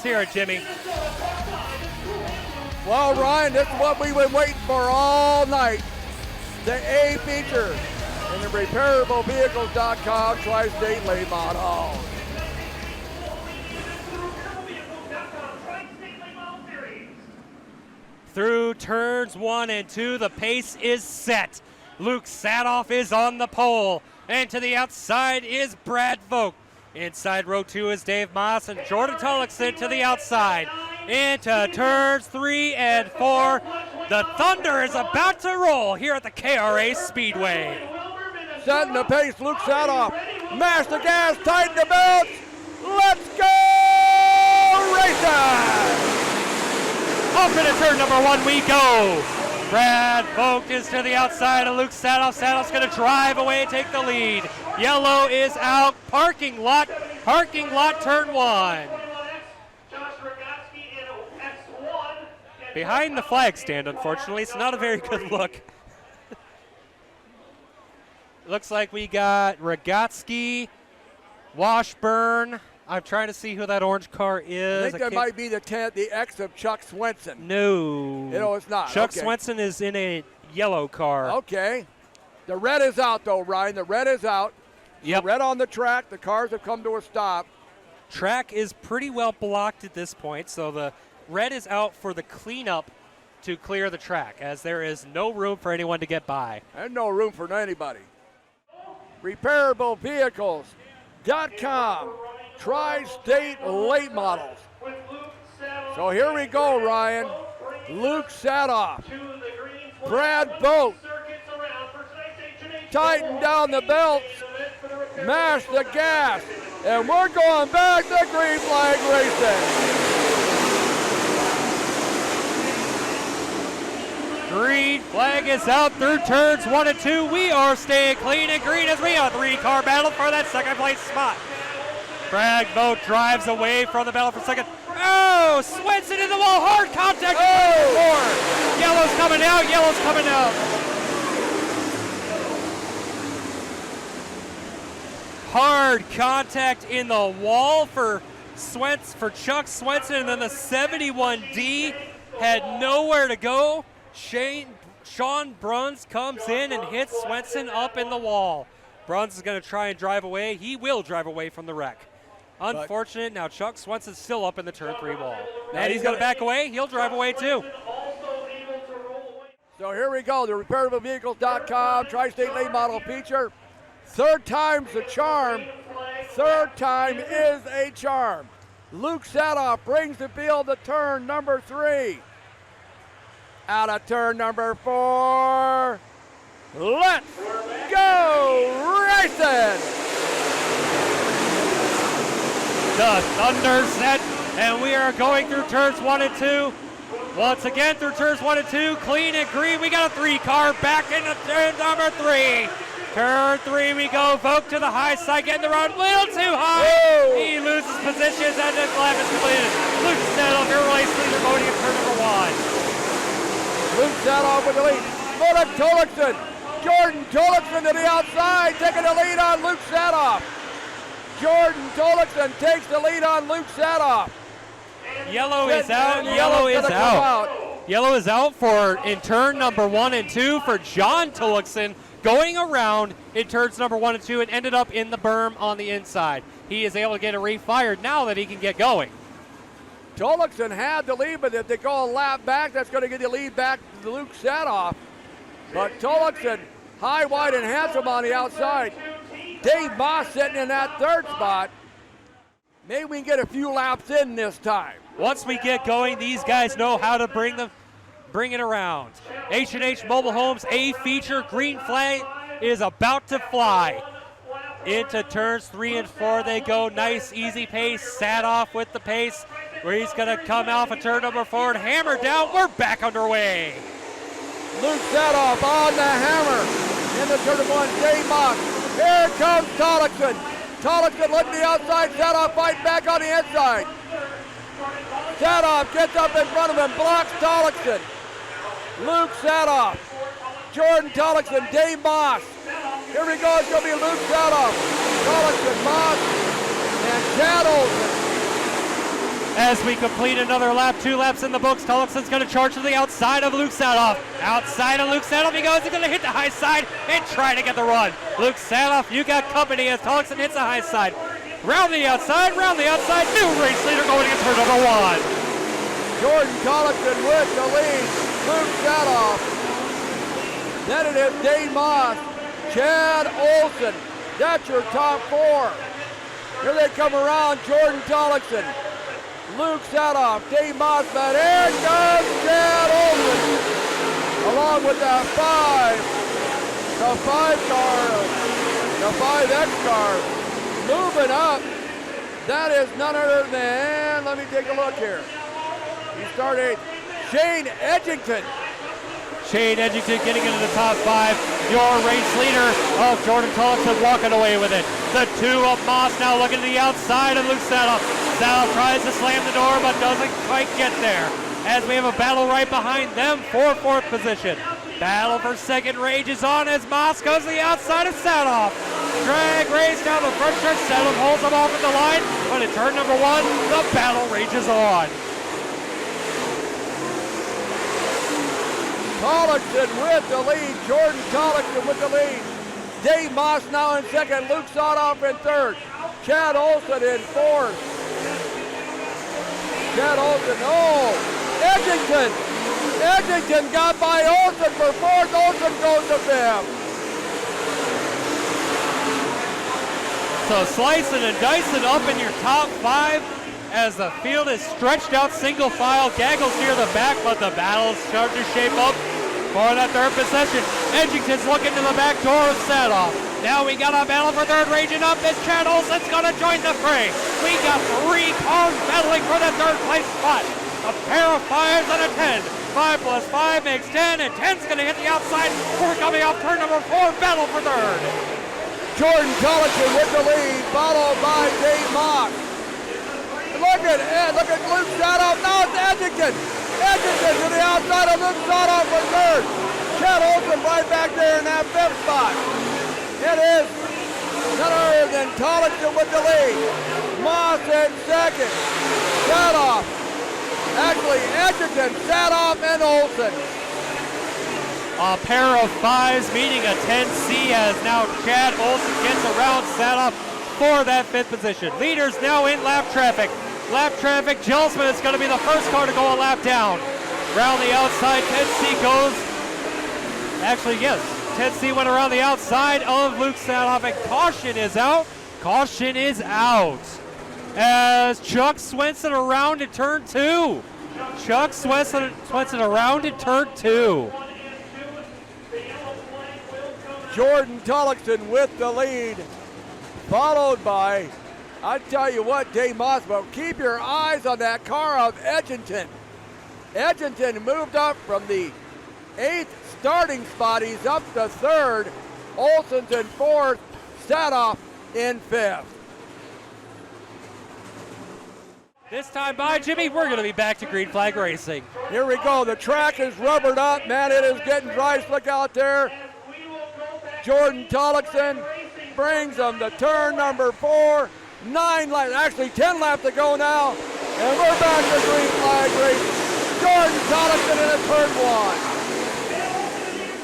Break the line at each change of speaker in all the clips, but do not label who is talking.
Let's hear it, Jimmy.
Well, Ryan, this is what we've been waiting for all night. The A feature in the repairablevehicles.com Tri-State Late Model.
Through turns 1 and 2, the pace is set. Luke Sadoff is on the pole. And to the outside is Brad Vogt. Inside row 2 is Dave Moss and Jordan Tullochson to the outside. Into turns 3 and 4. The Thunder is about to roll here at the KRA Speedway.
Setting the pace, Luke Sadoff. Mash the gas, tighten the belts. Let's go racing!
Up into turn number 1 we go. Brad Vogt is to the outside of Luke Sadoff. Sadoff's going to drive away and take the lead. Yellow is out. Parking lot, turn 1. Behind the flag stand, unfortunately. It's not a very good look. Looks like we got Rogatsky, Washburn. I'm trying to see who that orange car is.
I think that might be the ex of Chuck Swenson.
No.
No, it's not.
Chuck
okay.
Swenson is in a yellow car.
Okay. The red is out, though, Ryan. The red is out.
Yep.
The red on the track. The cars have come to a stop.
Track is pretty well blocked at this point, so the red is out for the cleanup to clear the track, as there is no room for anyone to get by.
And no room for anybody. RepairableVehicles.com. Tri-State Late Models. So here we go, Ryan. Luke Sadoff. Brad Vogt. Tighten down the belts. Mash the gas. And we're going back to green flag racing.
Green flag is out through turns 1 and 2. We are staying clean and green as we have a 3-car battle for that second place spot. Brad Vogt drives away from the battle for second. Oh, Swenson in the wall, hard contact. Oh! Yellow's coming out, yellow's coming out. Hard contact in the wall for Chuck Swenson, and then the 71D had nowhere to go. Sean Bruns comes in and hits Swenson up in the wall. Bruns is going to try and drive away. He will drive away from the wreck. Unfortunate, now Chuck Swenson's still up in the turn 3 wall. And he's going to back away. He'll drive away too.
So here we go, the repairablevehicles.com Tri-State Late Model feature. Third time's the charm. Third time is a charm. Luke Sadoff brings the field to turn number 3. Out of turn number 4. Let's go racing!
The Thunder set, and we are going through turns 1 and 2. Once again through turns 1 and 2, clean and green. We got a 3-car back into turn number 3. Turn 3 we go. Vogt to the high side, getting the run a little too high.
Whoa.
He loses positions and the lap is completed. Luke Sadoff, your race leader, voting in turn number 1.
Luke Sadoff with the lead. Philip Tullochson. Jordan Tullochson to the outside, taking the lead on Luke Sadoff. Jordan Tullochson takes the lead on Luke Sadoff.
Yellow is out. Yellow is out. Yellow is out for in turn number 1 and 2 for John Tullochson, going around in turns number 1 and 2 and ended up in the berm on the inside. He is able to get it refired now that he can get going.
Tullochson had the lead, but if they go a lap back, that's going to get the lead back to Luke Sadoff. But Tullochson, high, wide, and handsome on the outside. Dave Moss sitting in that third spot. Maybe we can get a few laps in this time.
Once we get going, these guys know how to bring it around. H&H Mobile Homes A feature, green flag is about to fly. Into turns 3 and 4 they go. Nice, easy pace. Sadoff with the pace, where he's going to come off of turn number 4 and hammer down. We're back underway.
Luke Sadoff on the hammer. Into turn number 1, Dave Moss. Here comes Tullochson. Tullochson looking the outside. Sadoff fighting back on the inside. Sadoff gets up in front of him, blocks Tullochson. Luke Sadoff. Jordan Tullochson, Dave Moss. Here we go, it's going to be Luke Sadoff. Tullochson, Moss, and Chad Olson.
As we complete another lap, 2 laps in the books, Tollickson's going to charge to the outside of Luke Sadoff. Outside of Luke Sadoff he goes. He's going to hit the high side and try to get the run. Luke Sadoff, you got company as Tollickson hits the high side. Round the outside, new race leader going into turn number 1.
Jordan Tollickson with the lead. Luke Sadoff. Then it is Dane Moss, Chad Olson. That's your top 4. Here they come around, Jordan Tollickson, Luke Sadoff, Dane Moss, but here comes Chad Olson, along with the 5X car, moving up. That is none other than, let me take a look here. He started Shane Edgington.
Shane Edgington getting into the top 5. Your race leader, Jordan Tollickson walking away with it. The 2 of Moss now looking to the outside of Luke Sadoff. Sadoff tries to slam the door but doesn't quite get there. As we have a battle right behind them for 4th position. Battle for 2nd rages on as Moss goes to the outside of Sadoff. Drag race down the front stretch. Sadoff holds him off at the line, but in turn number 1, the battle rages on.
Tollickson with the lead. Jordan Tollickson with the lead. Dave Moss now in 2nd. Luke Sadoff in 3rd. Chad Olson in 4th. Chad Olson, Edgington got by Olson for 4th. Olson goes to 5th.
So slicing and dicing up in your top 5 as the field is stretched out single file. Gaggles near the back, but the battle's starting to shape up for that 3rd possession. Edgington's looking to the back door of Sadoff. Now we got a battle for 3rd raging up as Chad Olson's gonna join the fray. We got 3 cars battling for the 3rd place spot. A pair of 5s and a 10. 5 plus 5 makes 10, and 10's gonna hit the outside. We're coming off turn number 4, battle for 3rd.
Jordan Tollickson with the lead, followed by Dave Moss. Look at Luke Sadoff. Now it's Edgington. Edgington to the outside of Luke Sadoff for 3rd. Chad Olson right back there in that 5th spot. It is none other than Tollickson with the lead. Moss in 2nd. Sadoff. Actually, Edgington, Sadoff, and Olson.
A pair of 5s meeting a 10C as now Chad Olson gets around Sadoff for that 5th position. Leaders now in lap traffic. Lap traffic, Gelsman is going to be the first car to go a lap down. Around the outside, 10C goes. Actually, yes, 10C went around the outside of Luke Sadoff, and caution is out. Caution is out. As Chuck Swenson around to turn 2. Chuck Swenson around to turn 2.
Jordan Tollickson with the lead, followed by, I tell you what, Dave Moss, but keep your eyes on that car of Edgington. Edgington moved up from the 8th starting spot. He's up to 3rd. Olson's in 4th. Sadoff in 5th.
This time by Jimmy, we're going to be back to green flag racing.
Here we go. The track is rubbered up. Man, it is getting dry slick out there. Jordan Tollickson brings them to turn number 4. 9 laps, actually 10 laps to go now. And we're back to green flag racing. Jordan Tollickson in turn 1.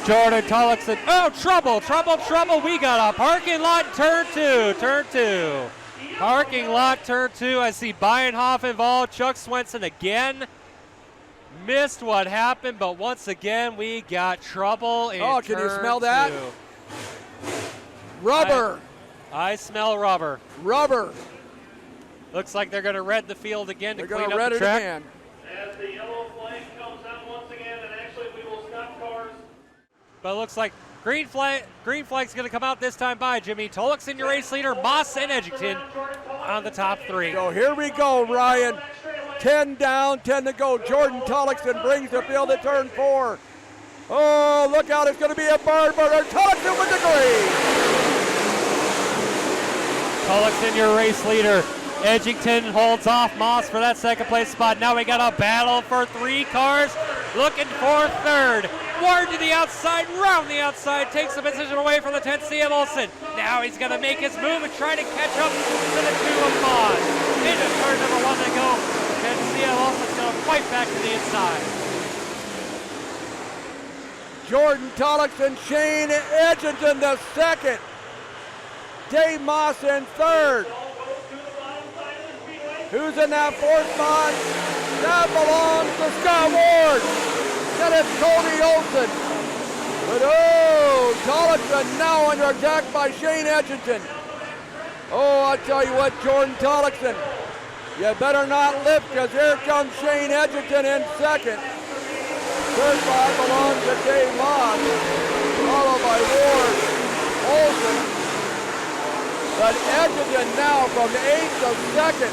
Jordan Tollickson, trouble. We got a parking lot turn 2. Parking lot turn 2. I see Bienhoff involved. Chuck Swenson again. Missed what happened, but once again we got trouble in turn 2.
Can you smell that? Rubber.
I smell rubber.
Rubber.
Looks like they're going to red the field again to clean up the track.
They're going to red it again.
As the yellow flag comes out once again, and actually we will stop cars.
But it looks like green flag's going to come out this time by Jimmy. Tollickson, your race leader, Moss and Edgington on the top 3.
So here we go, Ryan. 10 down, 10 to go. Jordan Tollickson brings the field at turn 4. Oh, look out, it's going to be a barn burner. Tollickson with the green.
Tollickson, your race leader. Edgington holds off Moss for that 2nd place spot. Now we got a battle for 3 cars. Looking for 3rd. Ward to the outside, round the outside, takes the position away from the 10C of Olson. Now he's going to make his move and try to catch up to the 2 of Moss. Into turn number 1 they go. right back to the inside.
Jordan Tollickson, Shane Edgerton the second. Dave Moss in third. Who's in that fourth spot? That belongs to Scott Ward. Then it's Cody Olson. But oh, Tollickson now under attack by Shane Edgerton. Oh, I tell you what, Jordan Tollickson, you better not lift, because here comes Shane Edgerton in second. Third spot belongs to Dave Moss, followed by Ward, Olson. But Edgerton now from 8th to 2nd,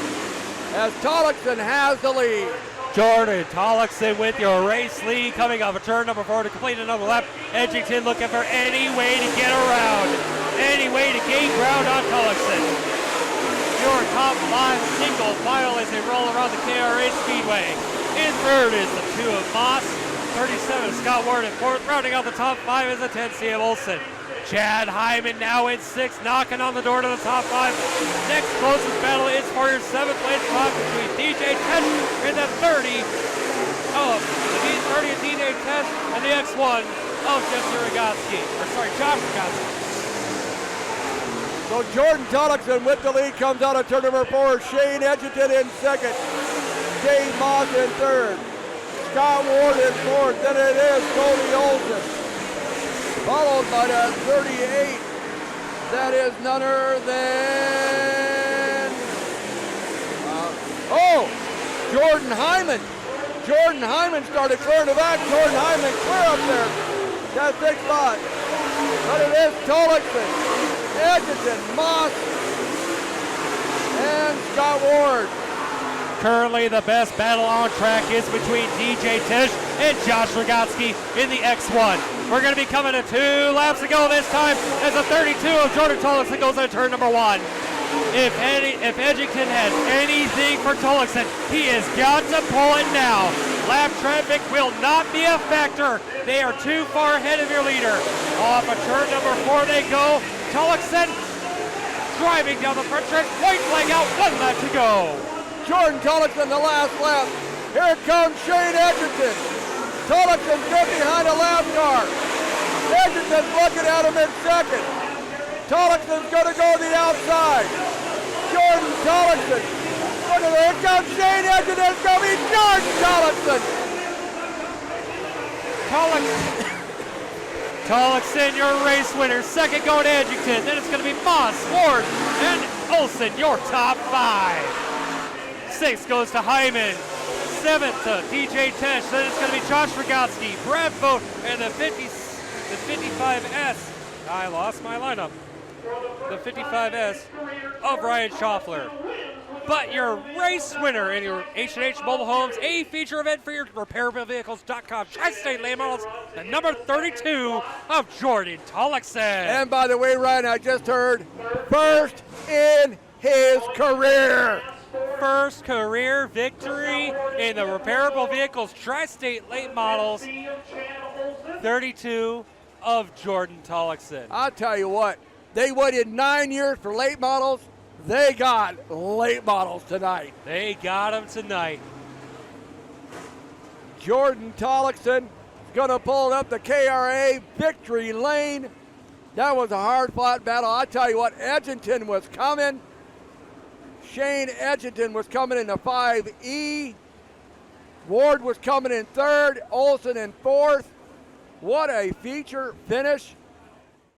as Tollickson has the lead.
Jordan Tollickson with your race lead, coming off a turn number 4 to complete another lap. Edgerton looking for any way to get around, any way to gain ground on Tollickson. Your top 5 single file as they roll around the KRA Speedway. In third is the 2 of Moss, 37 Scott Ward in fourth. Rounding out the top 5 is the 10 CM Olson. Chad Hyman now in 6th, knocking on the door to the top 5. Next closest battle is for your 7th place spot between DJ Tesh and the 30 of DJ Tesh and the X1 of Josh Rogatski.
So Jordan Tollickson with the lead comes out of turn number 4. Shane Edgerton in 2nd. Dave Moss in 3rd. Scott Ward in 4th. Then it is Cody Olson, followed by the 38. That is none other than Jordan Hyman. Jordan Hyman started clearing the back. Jordan Hyman clear up there. That 6th spot. But it is Tollickson, Edgerton, Moss, and Scott Ward.
Currently the best battle on track is between DJ Tish and Josh Rogatski in the X1. We're going to be coming to 2 laps to go this time as the 32 of Jordan Tollickson goes into turn number 1. If Edgerton has anything for Tollickson, he has got to pull it now. Lap traffic will not be a factor. They are too far ahead of your leader. Off of turn number 4 they go. Tollickson driving down the front stretch, white flag out, 1 lap to go.
Jordan Tollickson the last lap. Here comes Shane Edgerton. Tollickson's good behind a lap car. Edgerton's looking at him in 2nd. Tollickson's going to go the outside. Jordan Tollickson. Look at there. Here comes Shane Edgerton. It's going to be Jordan Tollickson.
Tollickson, your race winner. 2nd going to Edgerton. Then it's going to be Moss, Ward, and Olson, your top 5. 6th goes to Hyman. 7th to DJ Tesh. Then it's going to be Josh Rogatski, Brad Vogt, and the 55S. I lost my lineup. The 55S of Ryan Schaffler. But your race winner in your H&H Mobile Homes, a feature event for your repairablevehicles.com Tri-State lane models, the number 32 of Jordan Tollickson.
And by the way, Ryan, I just heard first in his career.
First career victory in the repairable vehicles Tri-State late models, 32 of Jordan Tollickson.
I'll tell you what, they waited 9 years for late models. They got late models tonight.
They got them tonight.
Jordan Tollickson is going to pull up the KRA victory lane. That was a hard-fought battle. I'll tell you what, Edgerton was coming. Shane Edgerton was coming in the 5E. Ward was coming in 3rd. Olson in 4th. What a feature finish